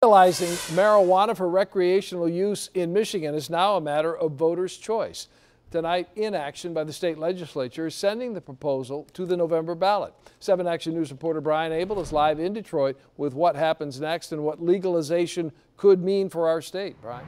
Legalizing marijuana for recreational use in Michigan is now a matter of voters' choice. Tonight, inaction by the state legislature is sending the proposal to the November ballot. 7 Action News reporter Brian Abel is live in Detroit with what happens next and what legalization could mean for our state. Brian?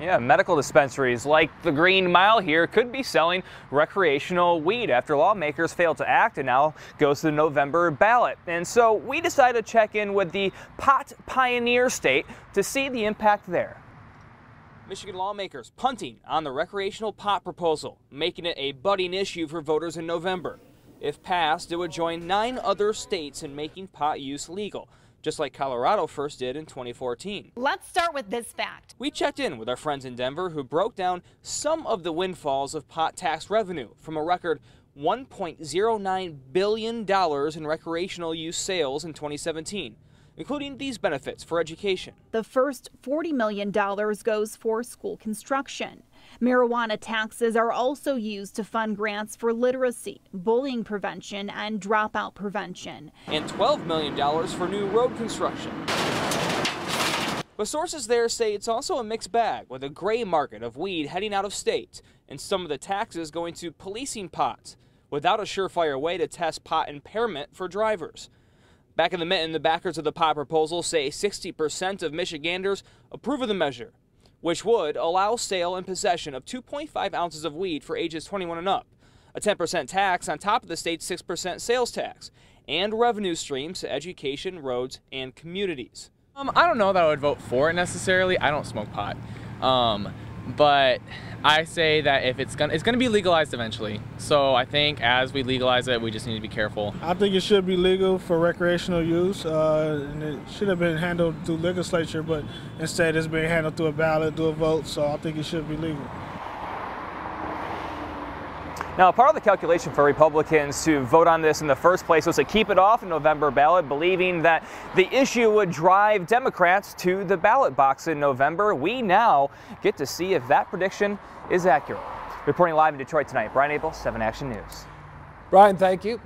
Yeah, medical dispensaries like the Green Mile here could be selling recreational weed after lawmakers failed to act and now goes to the November ballot. And so we decided to check in with the pot pioneer state to see the impact there. Michigan lawmakers punting on the recreational pot proposal, making it a budding issue for voters in November. If passed, it would join 9 other states in making pot use legal, just like Colorado first did in 2014. Let's start with this fact. We checked in with our friends in Denver who broke down some of the windfalls of pot tax revenue from a record $1.09 billion in recreational use sales in 2017, including these benefits for education. The first $40 million goes for school construction. Marijuana taxes are also used to fund grants for literacy, bullying prevention, and dropout prevention. And $12 million for new road construction. But sources there say it's also a mixed bag, with a gray market of weed heading out of state and some of the taxes going to policing pot, without a surefire way to test pot impairment for drivers. Back in the mitten, the backers of the pot proposal say 60% of Michiganders approve of the measure, which would allow sale and possession of 2.5 ounces of weed for ages 21 and up, a 10% tax on top of the state's 6% sales tax, and revenue streams to education, roads, and communities. I don't know that I would vote for it necessarily. I don't smoke pot. But I say that if it's gonna be legalized eventually. So I think as we legalize it, we just need to be careful. I think it should be legal for recreational use, and it should have been handled through legislature, but instead it's being handled through a ballot, through a vote, so I think it should be legal. Now, part of the calculation for Republicans to vote on this in the first place was to keep it off the November ballot, believing that the issue would drive Democrats to the ballot box in November. We now get to see if that prediction is accurate. Reporting live in Detroit tonight, Brian Abel, 7 Action News. Brian, thank you.